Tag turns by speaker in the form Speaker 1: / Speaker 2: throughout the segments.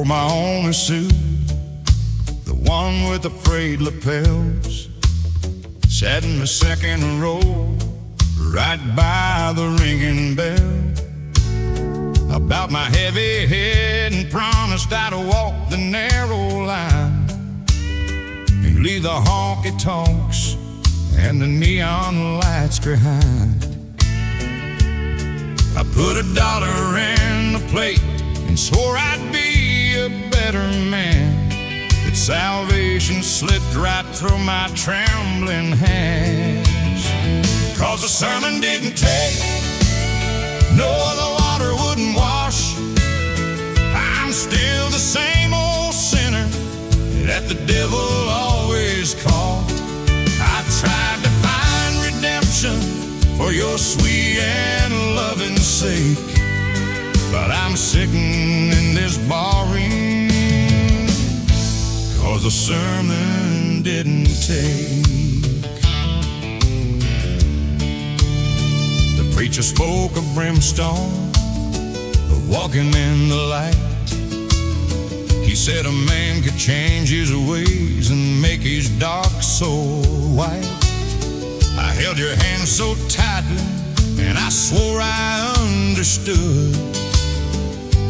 Speaker 1: my only suit, the one with the frayed lapels. Sat in the second row, right by the ringing bell. About my heavy head and promised I'd walk the narrow line and leave the honky-tonks and the neon lights behind. I put $1 in the plate and swore I'd be a better man, but salvation slipped right through my trembling hands. 'Cause the sermon didn't take, no, the water wouldn't wash. I'm still the same old sinner that the devil always called. I tried to find redemption for your sweet and loving sake, but I'm sitting in this barroom 'cause the sermon didn't take. The preacher spoke of brimstone, of walking in the light. He said a man could change his ways and make his dark soul white. I held your hand so tightly and I swore I understood.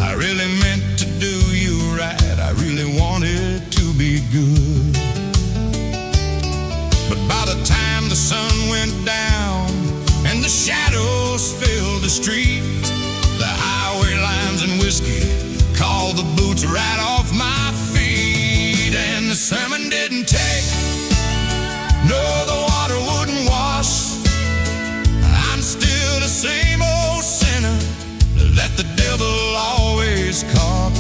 Speaker 1: I really meant to do you right, I really wanted to be good. But by the time the sun went down and the shadows filled the street, the highway lines and whiskey called the boots right off my feet. And the sermon didn't take, no, the water wouldn't wash. I'm still the same old sinner that the devil always caught.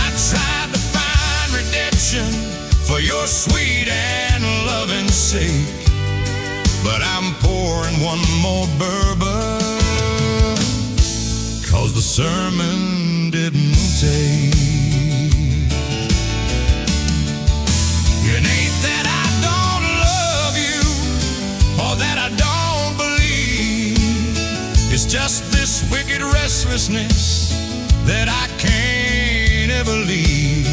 Speaker 1: I tried to find redemption for your sweet and loving sake, but I'm pouring one more bourbon 'cause the sermon didn't take. It ain't that I don't love you or that I don't believe, it's just this wicked restlessness that I can't ever leave.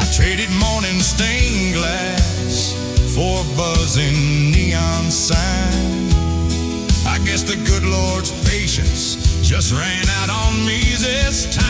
Speaker 1: I traded morning stained glass for a buzzing neon sign. I guess the good Lord's patience just ran out on me this time.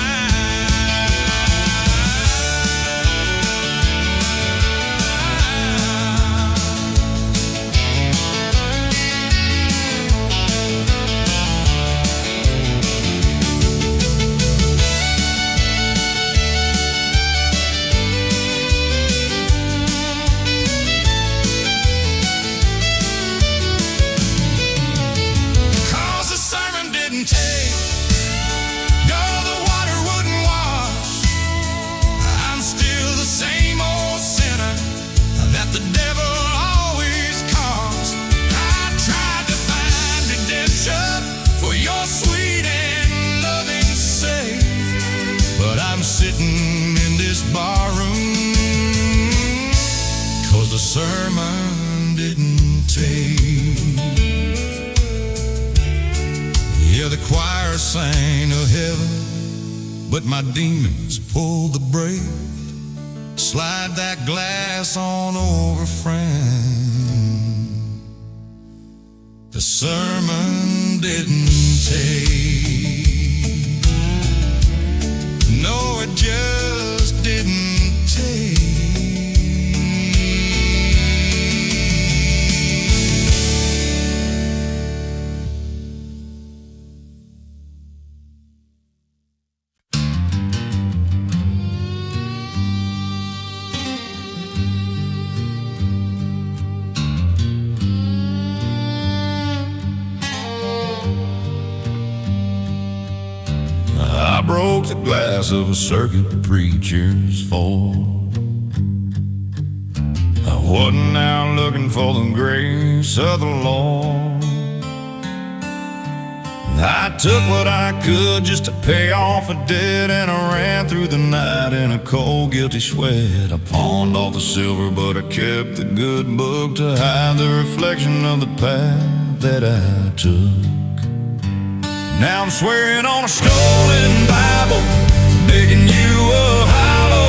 Speaker 1: Sitting in this barroom 'cause the sermon didn't take. Yeah, the choir sang of heaven, but my demons pulled the brake. Slide that glass on over, friend. The sermon didn't take. No, it just didn't take. I broke the glass of a circuit preacher's fall. I wasn't out looking for the grace of the Lord. I took what I could just to pay off a debt, and I ran through the night in a cold, guilty sweat. I pawned all the silver, but I kept the good book to hide the reflection of the path that I took. Now I'm swearing on a stolen Bible, begging you a hollow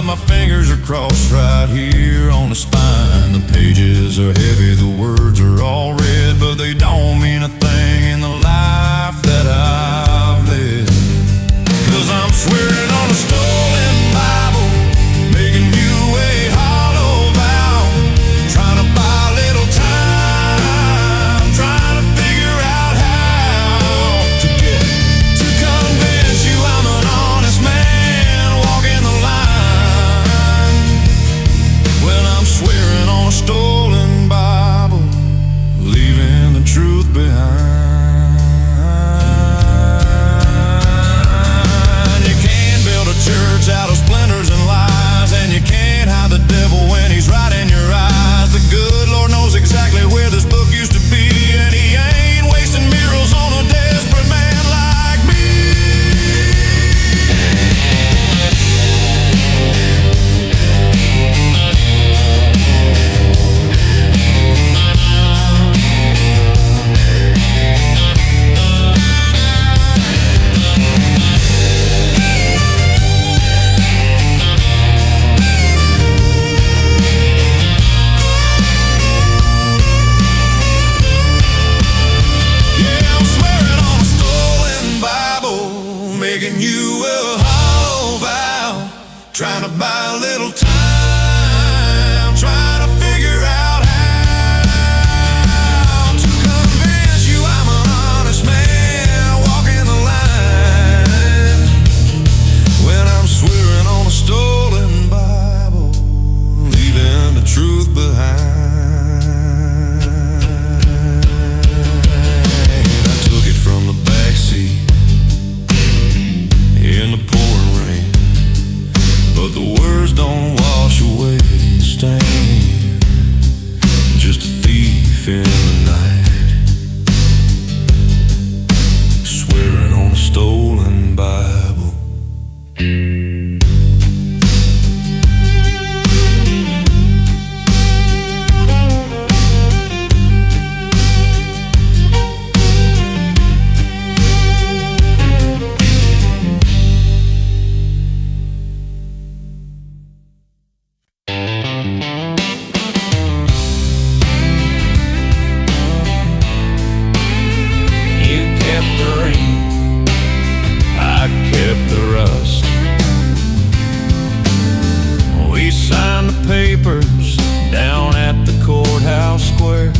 Speaker 1: my fingers are crossed right here on the spine. The pages are heavy, the words are all red, but they don't mean a thing in the life that I've lived. 'Cause I'm swearing on a stolen Bible, making you a hollow vow, trying to buy a little time, trying to figure out how to get to convince you I'm an honest man, walking the line. When I'm swearing on a stolen Bible, leaving the truth behind. Church out of splinters and lies, and you can't hide the devil when he's right in your eyes. The good Lord knows exactly where this book used to be, and he ain't wasting miracles on a desperate man like me. Trying to buy a little time, trying to figure out how to convince you I'm an honest man, walking the line. When I'm swearing on a stolen Bible, leaving the truth behind. I took it from the backseat in the pouring rain, but the words don't wash away the stain. Just a thief in the night, swearing on a stolen Bible. Papers down at the courthouse square,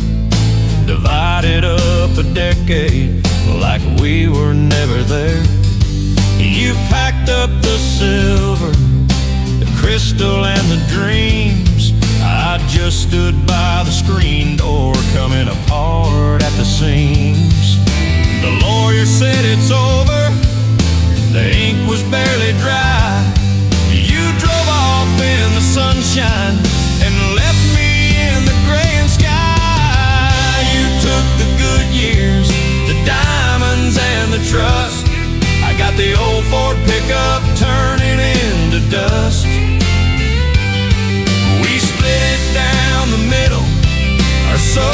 Speaker 1: divided up a decade like we were never there. You packed up the silver, the crystal and the dreams. I just stood by the screen door, coming apart at the seams. The lawyer said it's over, the ink was barely dry. You drove off in the sunshine and left me in the gray and sky. You took the good years, the diamonds and the trust. I got the old Ford pickup turning into dust. We split it down the middle, or so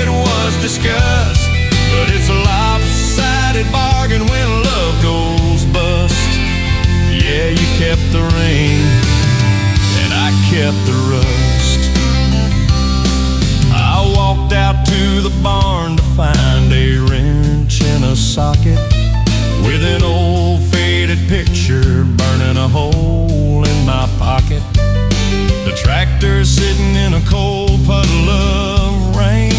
Speaker 1: it was discussed. But it's a lopsided bargain when love goes bust. Yeah, you kept the ring, and I kept the rust. I walked out to the barn to find a wrench in a socket, with an old faded picture burning a hole in my pocket. The tractor's sitting in a cold puddle of rain.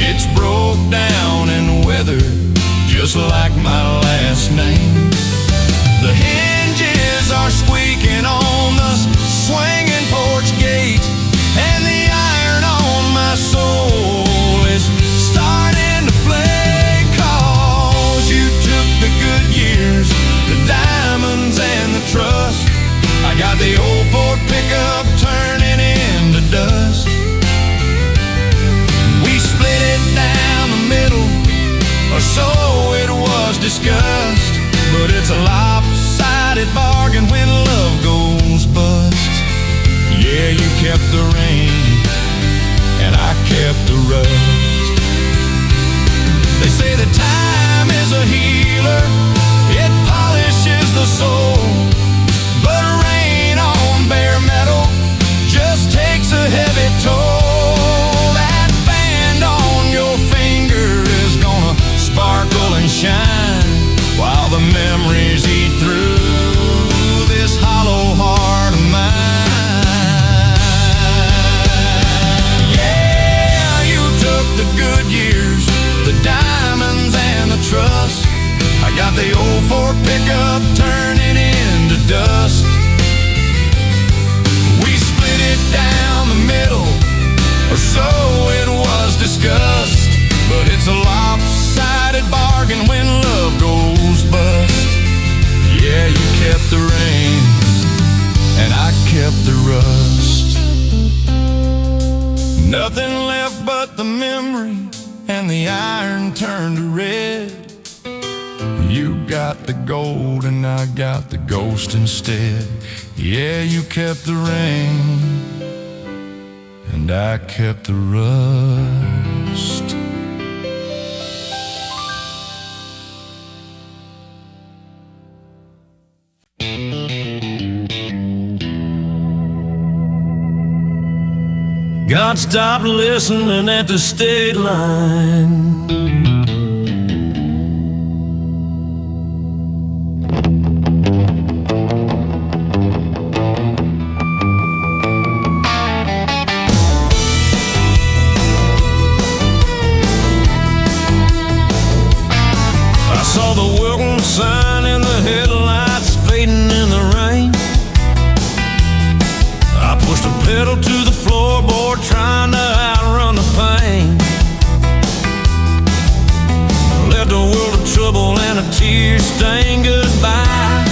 Speaker 1: It's broke down and weathered, just like my last name. The hinges are squeaking on the swinging porch gate, and the iron on my soul is starting to flake. 'Cause you took the good years, the diamonds and the trust. I got the old Ford pickup turning into dust. We split it down the middle, or so it was discussed. But it's a lopsided bargain when love goes bust. Yeah, you kept the ring, and I kept the rust. They say that time is a healer, it polishes the soul, but rain Ford pickup turning into dust. We split it down the middle, or so it was discussed. But it's a lopsided bargain when love goes bust. Yeah, you kept the rain, and I kept the rust. Nothing left but the memory, and the iron turned to red. You got the gold and I got the ghost instead. Yeah, you kept the rain and I kept the rust.
Speaker 2: God stopped listening at the state line. I saw the welcome sign in the headlights fading in the rain. I pushed a pedal to the floorboard, trying to outrun the pain. Left a world of trouble and a tear-stained goodbye.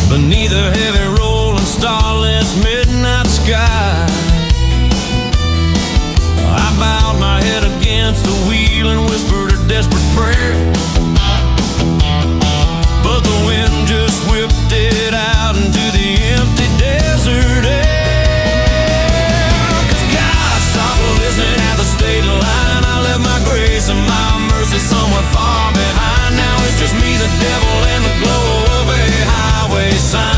Speaker 2: Beneath a heavy rolling starless midnight sky, I bowed my head against the wheel and whispered a desperate prayer. But the wind just whipped it out into the empty desert air. 'Cause God stopped listening at the state line. I left my grace and my mercy somewhere far behind. Now it's just me, the devil, and the glow of a highway sign.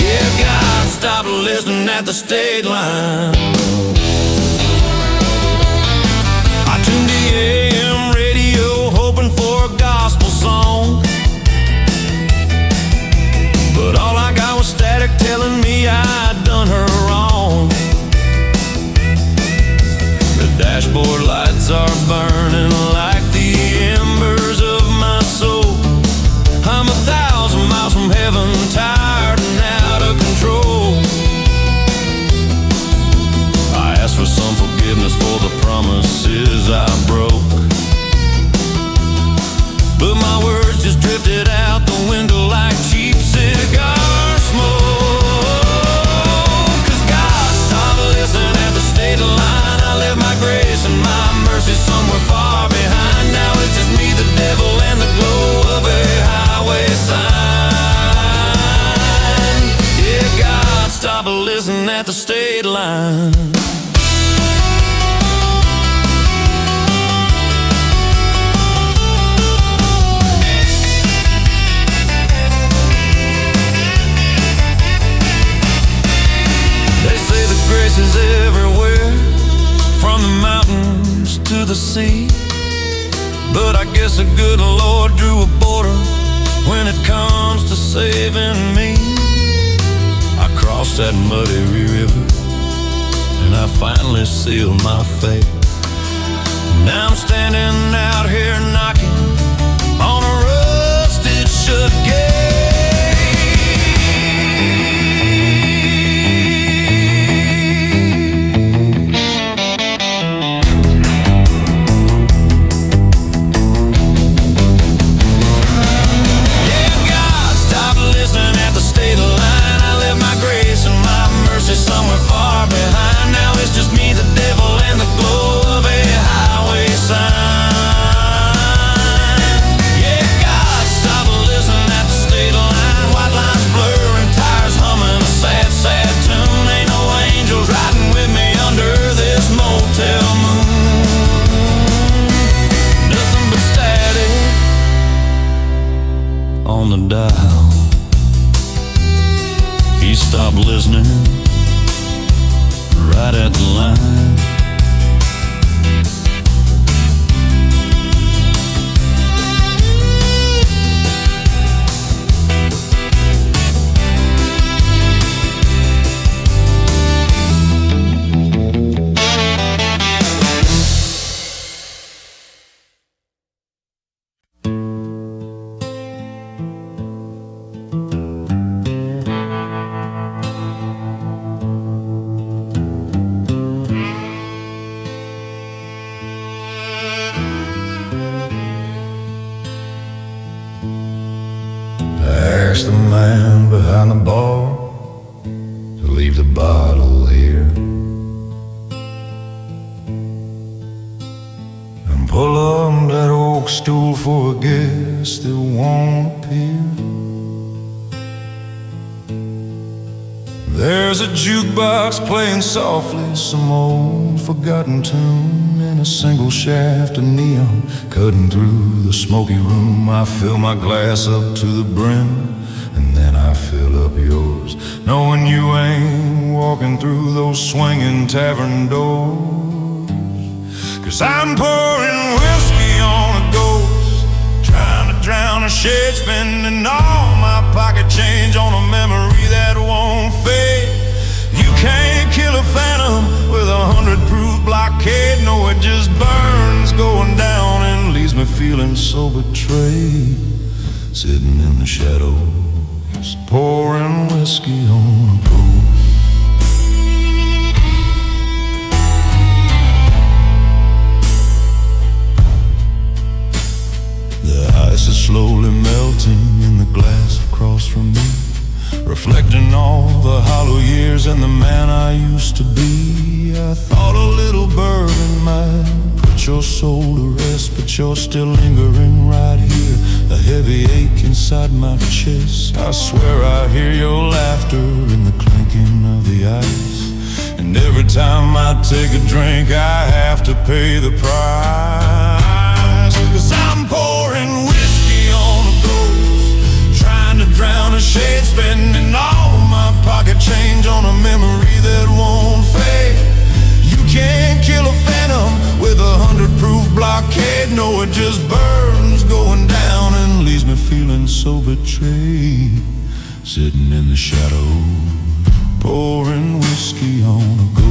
Speaker 2: Yeah, God stopped listening at the state line. I tuned the AM radio hoping for a gospel song, but all I got was static telling me I'd done her wrong. The dashboard lights are burning like the embers of my soul. I'm 1,000 miles from heaven, tired and out of control. I asked for some forgiveness for the promises I broke, but my words just drifted out the window like cheap cigar smoke. 'Cause God stopped listening at the state line. I left my grace and my mercy somewhere far behind. Now it's just me, the devil, and the glow of a highway sign. Yeah, God stopped listening at the state line. Grace is everywhere, from the mountains to the sea. But I guess the good Lord drew a border when it comes to saving me. I crossed that muddy river and I finally sealed my fate. Now I'm standing out here knocking on a rusted shut gate. Somewhere far behind. Now it's just me, the devil, and the glow of a highway sign. Yeah, God stopped listening at the state line. White lines blurring, tires humming a sad, sad tune. Ain't no angels riding with me under this motel moon. Nothing but static on the dial. He stopped listening right at the line. asked the man behind the bar to leave the bottle here and pull up that oak stool for a guest that won't appear. There's a jukebox playing softly some old forgotten tune, and a single shaft of neon cutting through the smoky room. I fill my glass up to the brim, and then I fill up yours, knowing you ain't walking through those swinging tavern doors. 'Cause I'm pouring whiskey on a ghost, trying to drown a shade, spending all my pocket change on a memory that won't fade. You can't kill a phantom with 100 proof blockade. No, it just burns going down and leaves me feeling so betrayed, sitting in the shadows, pouring whiskey on a ghost. The ice is slowly melting in the glass across from me, reflecting all the hollow years and the man I used to be. I thought a little bourbon might put your soul to rest, but you're still lingering right here, a heavy ache inside my chest. I swear I hear your laughter in the clinking of the ice, and every time I take a drink I have to pay the price. 'Cause I'm pouring whiskey on a ghost, trying to drown a shade, spending all my pocket change on a memory that won't fade. You can't kill a phantom with 100 proof blockade. No, it just burns going down and leaves me feeling so betrayed, sitting in the shadows, pouring whiskey on a ghost.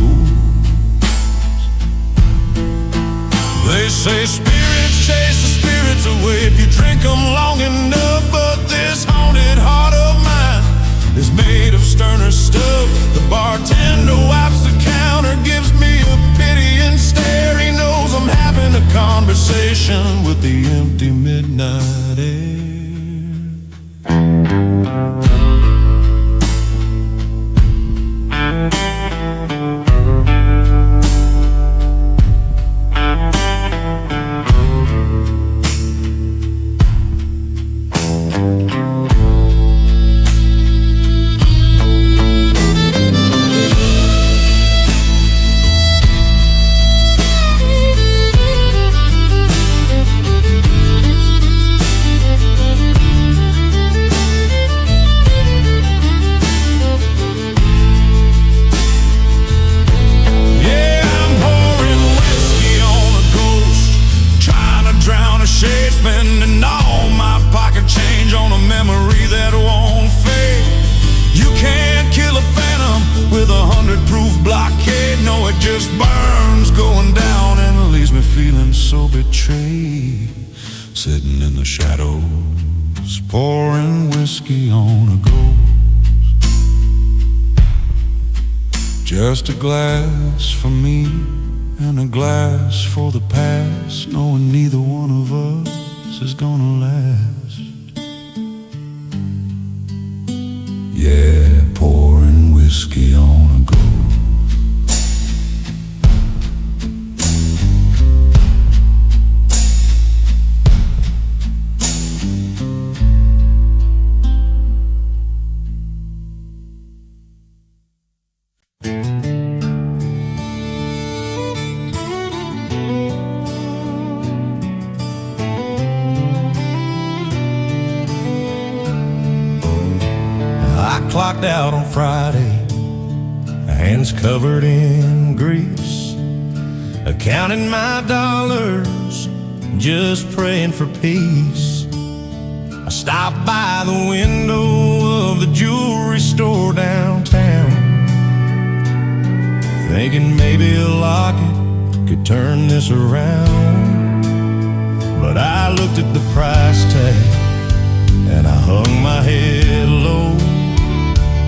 Speaker 2: They say spirits chase the spirits away if you drink them long enough, but this haunted heart of mine is made of sterner stuff. The bartender wipes the counter, gives me a pitying stare. He knows I'm having a conversation with the empty midnight air. Spending all my pocket change on a memory that won't fade. You can't kill a phantom with 100 proof blockade. No, it just burns going down and leaves me feeling so betrayed, sitting in the shadows, pouring whiskey on a ghost. Just a glass for me and a glass for the past, knowing neither one of us is gonna last. Yeah, pouring whiskey on a ghost. Clocked out on Friday, hands covered in grease, counting my dollars, just praying for peace. I stopped by the window of the jewelry store downtown, thinking maybe a locket could turn this around. But I looked at the price tag and I hung my head low,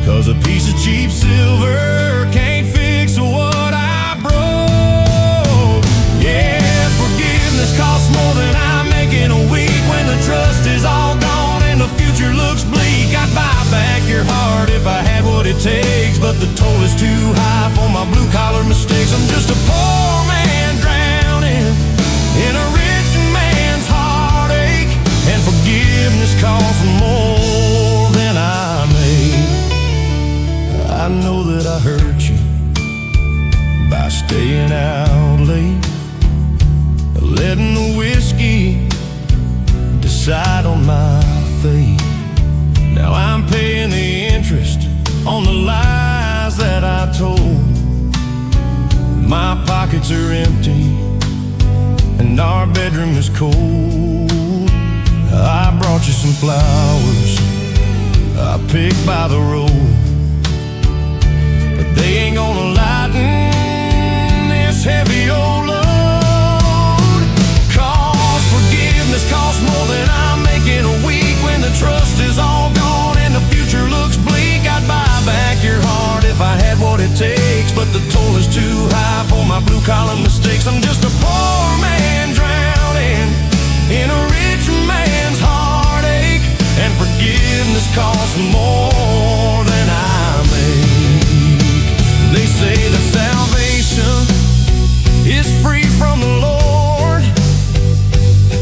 Speaker 2: 'cause a piece of cheap silver can't fix what I broke. Yeah, forgiveness costs more than I make in a week. When the trust is all gone and the future looks bleak, I'd letting the whiskey decide on my fate. Now I'm paying the interest on the lies that I told. My pockets are empty and our bedroom is cold. I brought you some flowers I picked by the road, but they ain't gonna lighten this heavy old load. 'Cause forgiveness costs more than I make in a week. When the trust is all gone and the future looks bleak, I'd buy back your heart if I had what it takes, but the toll is too high for my blue-collar mistakes. I'm just a poor man drowning in a rich man's heartache, and forgiveness costs more than I make. They say that salvation is free from the Lord,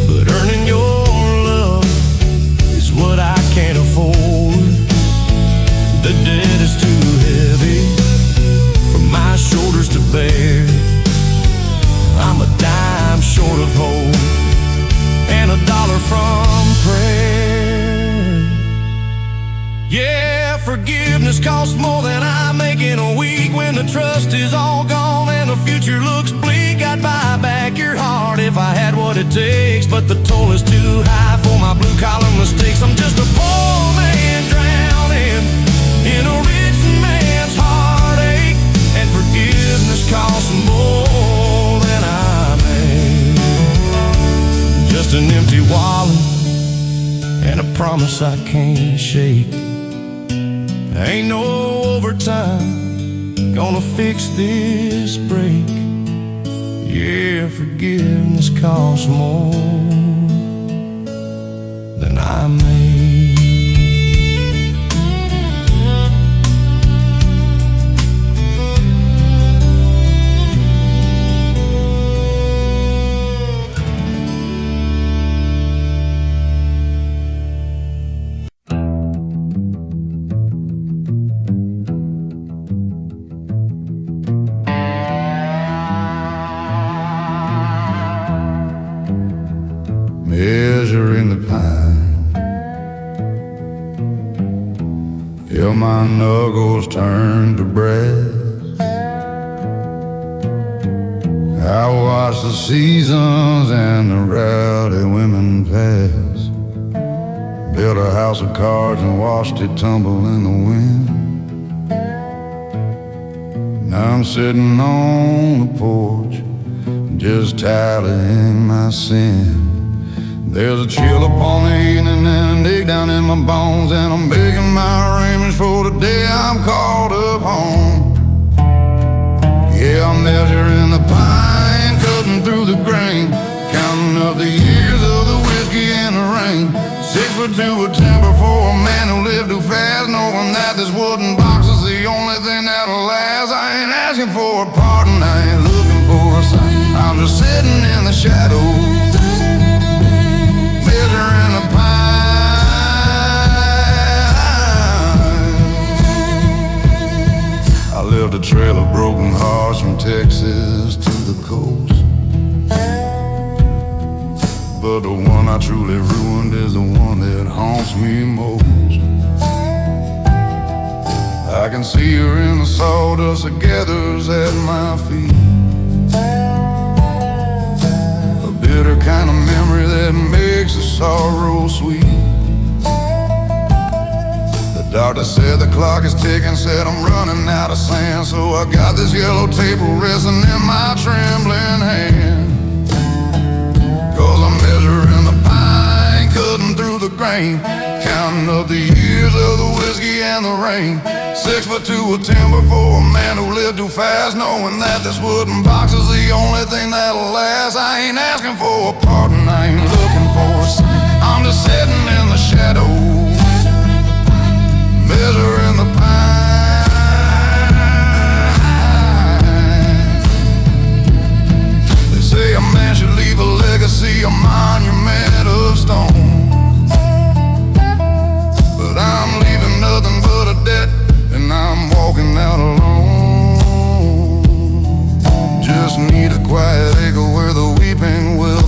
Speaker 2: but earning your love is what I can't afford. The debt is too heavy for my shoulders to bear. I'm a dime short of hope and $1 from prayer. Yeah, forgiveness costs more than I make in a week. When the trust is all gone and the future looks bleak, I'd buy back your heart if I had what it takes, but the toll is too high for my blue-collar mistakes. I'm just a poor man drowning in a rich man's heartache, and forgiveness costs more than I make. Just an empty wallet and a promise I can't shake. Ain't no overtime gonna fix this break. Yeah, forgiveness costs more than I make.
Speaker 1: Measuring the pine till my knuckles turn to brass. I watch the seasons and the rowdy women pass. Built a house of cards and watched it tumble in the wind. Now I'm sitting on the porch, just tallying my sin. There's a chill upon the evening and a dig down in my bones, and I'm begging my arrangements for the day I'm called up home. Yeah, I'm measuring the pine, cutting through the grain, counting up the years of the whiskey and the rain. 6 foot 2 of timber for a man who lived too fast, knowing that this wooden box is the only thing that'll last. I ain't asking for a pardon, I ain't looking for a sign. I'm just sitting in the shadows, measuring the pine. I left a trail of broken hearts from Texas to the coast, but the one I truly ruined is the one that haunts me most. I can see her in the sawdust that gathers at my feet, a bitter kind of memory that makes the sorrow sweet. The doctor said the clock is ticking, said I'm running out of sand, so I got this yellow table resting in my trembling hand. 'Cause I'm measuring the pine, cutting through the grain, counting up the years of the whiskey and the rain. 6 foot 2 of timber for a man who lived too fast, knowing that this wooden box is the only thing that'll last. I ain't asking for a pardon, I ain't looking for a sign. I'm just sitting in the shadows, measuring the pine. They say a man should leave a legacy, a monument of stone, but I'm leaving nothing but a debt, and I'm walking out alone. Just need a quiet acre where the weeping will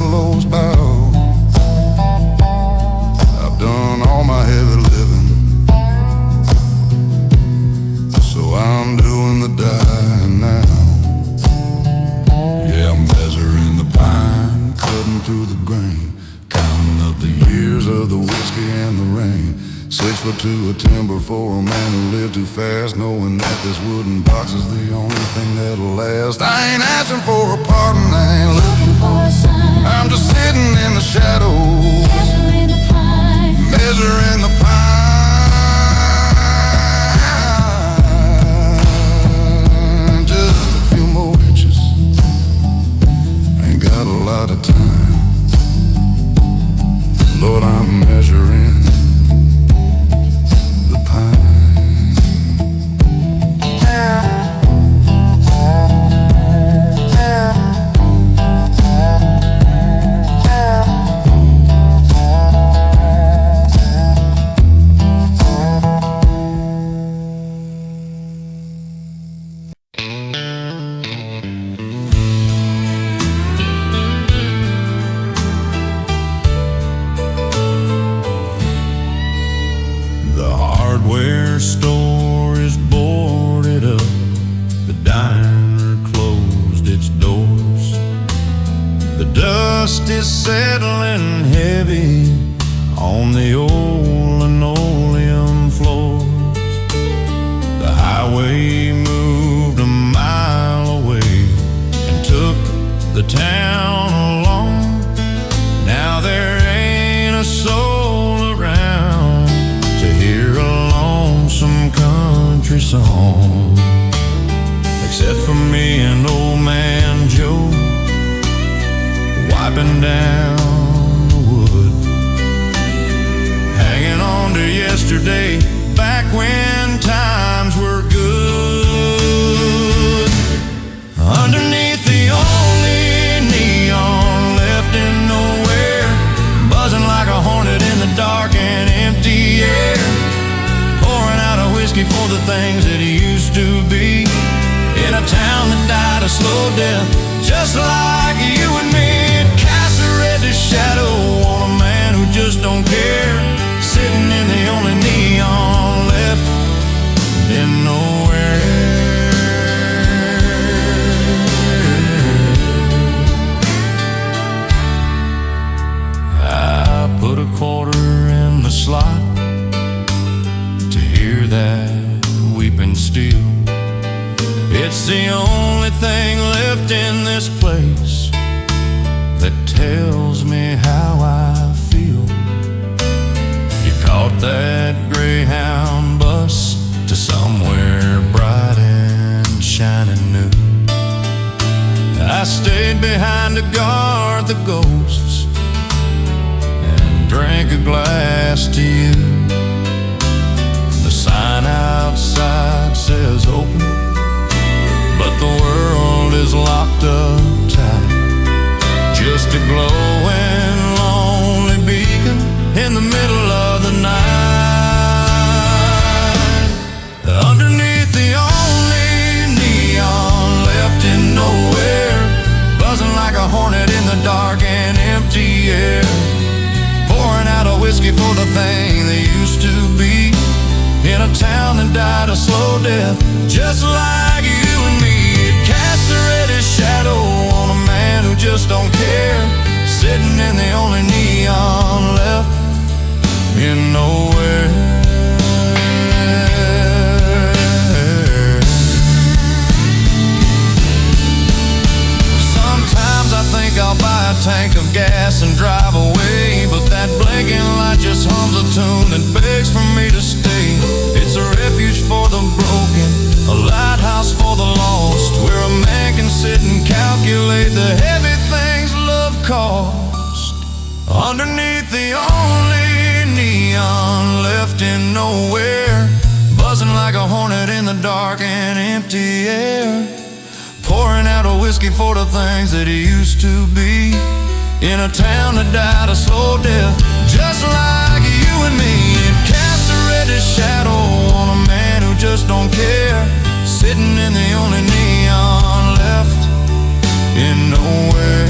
Speaker 1: through the grain, counting up the years of the whiskey and the rain. 6 foot 2 of timber for a man who lived too fast, knowing that this wooden box is the only thing that'll last. I ain't asking for a pardon, I ain't looking for a sign. I'm just sitting in the shadows, measuring the pine, measuring the pine. Just a few more inches, ain't got a lot of time. Lord, I'm measuring the pine. The hardware store is boarded up, the diner closed its doors. The dust is settling heavy on the old linoleum floors. The highway moved a mile away and took the town along. Now there ain't a soul around to hear a lonesome country song, except for me and old man Joe, wiping down the wood, hanging on to yesterday, back when times were good. Underneath the only neon left in nowhere, buzzing like a hornet in the dark and empty air, pouring out a whiskey for the things that used to be, in a town that died a slow death, just like you and me. It casts a reddish shadow on a man who just don't care, sitting in the only neon left in nowhere. I put a quarter in the slot to hear that weeping still. It's the only thing left in this place that tells me how I feel. You caught that Greyhound bus to somewhere bright and shining new. I stayed behind to guard the ghosts and drank a glass to you. The sign outside says open, but the world is locked up tight. Just a glowing, lonely beacon in the middle of the night. Underneath the only neon left in nowhere, buzzing like a hornet in the dark and empty air, pouring out a whiskey for the thing they used to be, in a town that died a slow death, just like you and me. It casts a reddish shadow on a man who just don't care, sitting in the only neon left in nowhere. Sometimes I think I'll buy a tank of gas and drive away, but that blinking light just hums a tune that begs for me to stay. It's a refuge for the broken, a lighthouse for the lost, where a man can sit and calculate the heavy things love cost. Underneath the only neon left in nowhere, buzzing like a hornet in the dark and empty air, pouring out a whiskey for the things that he used to be, in a town that died a slow death, just like you and me. It casts a reddish shadow on a man who just don't care, sitting in the only neon left in nowhere.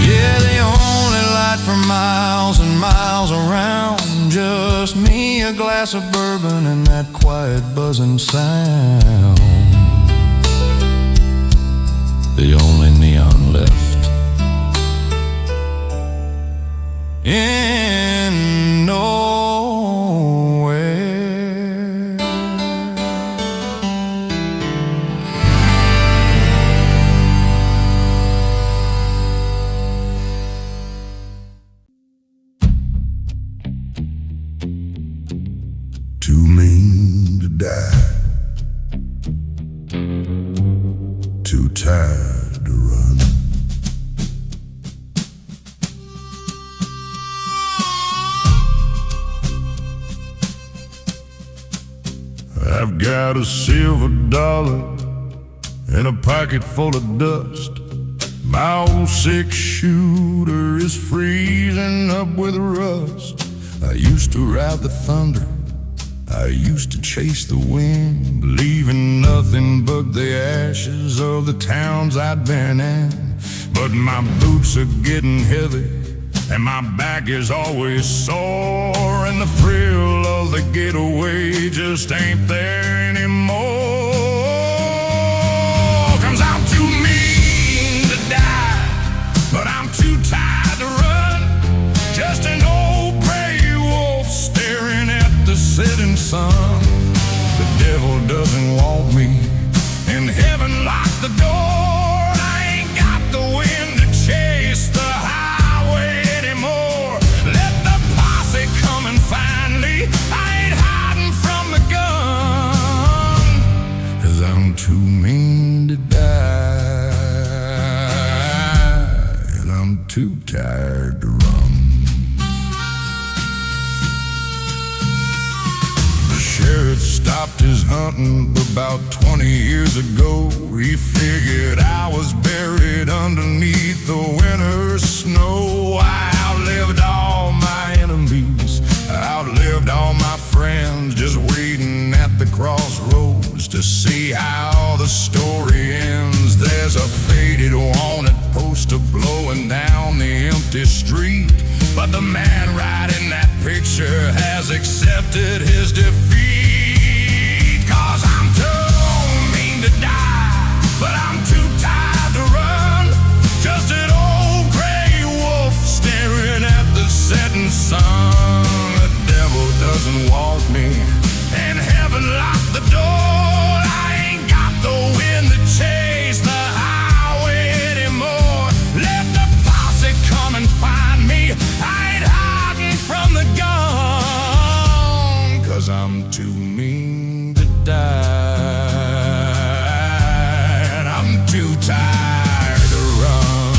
Speaker 1: Yeah, the only light for miles and miles around, just me, a glass of bourbon, and that quiet buzzing sound.
Speaker 2: the only neon left in nowhere.
Speaker 1: Too mean to die, too tired to run. I've got a silver dollar and a pocket full of dust. My old six-shooter is freezing up with rust. I used to ride the thunder, I used to chase the wind, believing nothing but the ashes of the towns I'd been in. But my boots are getting heavy, and my back is always sore, and the thrill of the getaway just ain't there anymore. 'Cause I'm too mean to die, but I'm too tired to run. Just an old gray wolf staring at the setting sun. The devil doesn't want me, and heaven locked the door. I ain't got the wind to chase the highway anymore. Let the posse come and find me. I ain't hiding from the gun, 'cause I'm too mean to die, and I'm too tired to run. Sheriff stopped his hunting about 20 years ago. He figured I was buried underneath the winter snow. I outlived all my enemies, I outlived all my friends, just waiting at the crossroads to see how the story ends. There's a faded wanted poster blowing down the empty street, but the man riding that picture has accepted his defeat. 'Cause I'm too mean to die, but I'm too tired to run. Just an old gray wolf staring at the setting sun. The devil doesn't want me, and heaven locked the door. I ain't got the wind to chase the highway anymore. Let the posse come and find me. I ain't hiding from the gun, 'cause I'm too mean to die, and I'm too tired to run.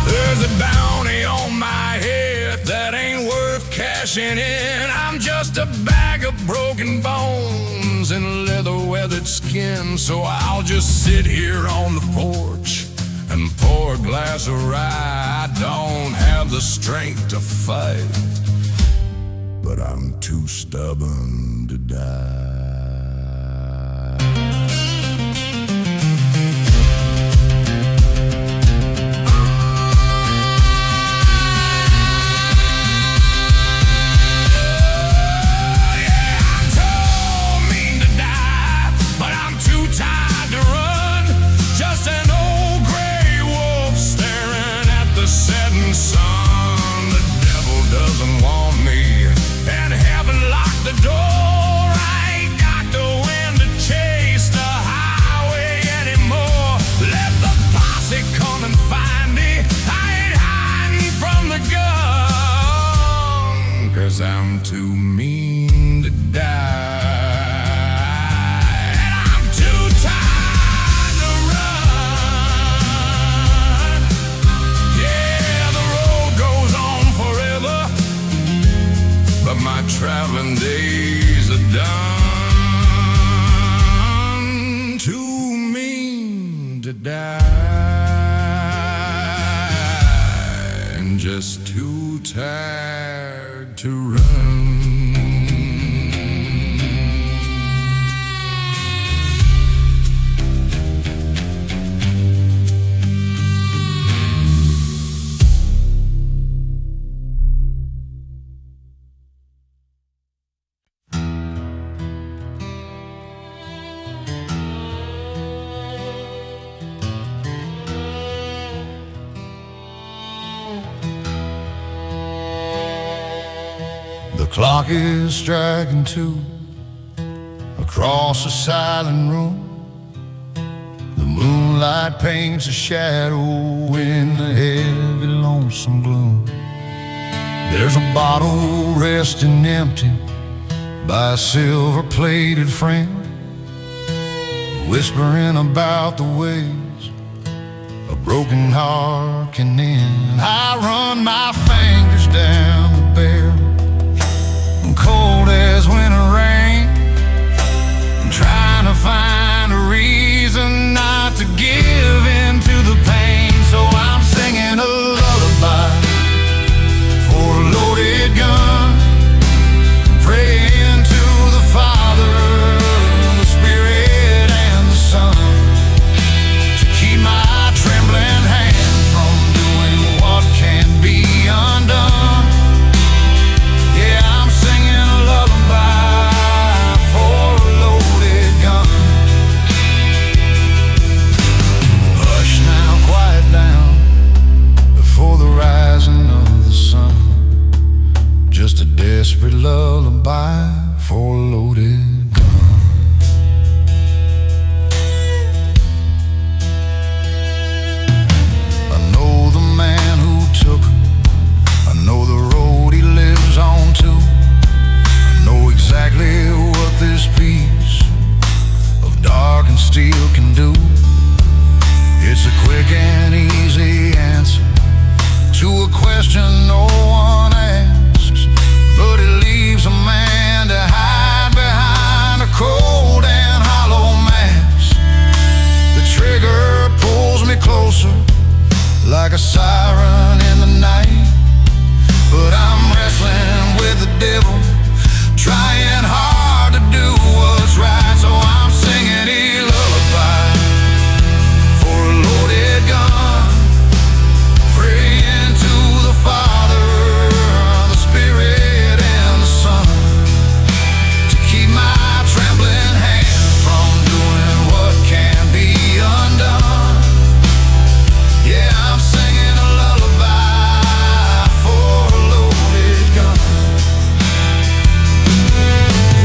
Speaker 1: There's a bounty on my head that ain't worth cashing in. I'm just a bag of broken bones and leather-weathered skin. So I'll just sit here on the porch and pour a glass of rye. I don't have the strength to fight, but I'm too stubborn to die. Setting sun, the devil doesn't want me, and heaven locked the door. I ain't got the wind to chase the highway anymore. Let the posse come and find me. I ain't hiding from the gun, 'cause I'm too mean to die, and I'm too tired to run. Yeah, the road goes on forever, but my traveling days are done. Too mean to die, and just too tired to run. clock is striking 2 across a silent room. The moonlight paints a shadow in the heavy, lonesome gloom. There's a bottle resting empty by a silver-plated friend, whispering about the ways a broken heart can end. I run my fingers down the barrel, cold as winter rain, trying to find a reason not to give in to the pain. So I'm singing a lullaby for a loaded gun, praying to the Father, the Spirit, and the Son to keep my trembling hand from doing what can't be undone. Yeah, I'm singing a lullaby for a loaded gun. Hush now, quiet down before the rising of the sun. Just a desperate lullaby for a loaded gun. I know the man who took her, I know the road he lives on too. I know exactly what this piece of dark and steel can do. It's a quick and easy answer to a question no one asks, but it leaves a man to hide behind a cold and hollow mask. The trigger pulls me closer like a siren in the night, but I'm wrestling with the devil, trying hard to do what's right. So I'm singing a lullaby for a loaded gun, praying to the Father, the Spirit, and the Son to keep my trembling hand from doing what can't be undone. Yeah, I'm singing a lullaby for a loaded gun.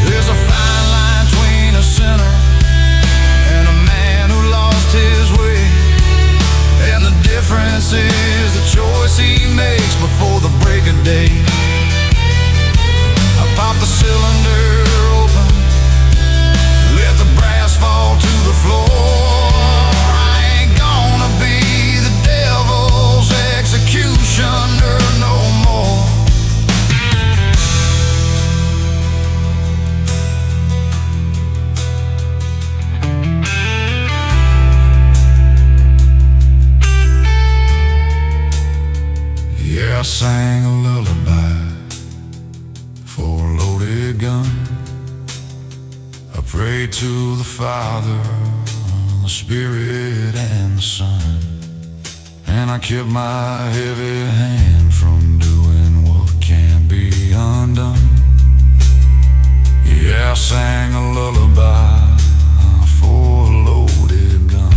Speaker 1: There's a fine line between a sinner and a man who lost his way, and the difference is the choice he makes before the break of day. I pop the cylinder open, let the brass fall to the floor. I ain't gonna be the devil's executioner no more. Yeah, I sang a lullaby for a loaded gun. I prayed to the Father, the Spirit, and the Son, and I kept my heavy hand from doing what can't be undone. Yeah, I sang a lullaby for a loaded gun.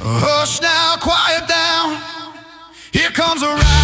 Speaker 1: Hush now, quiet down. Here comes a ride.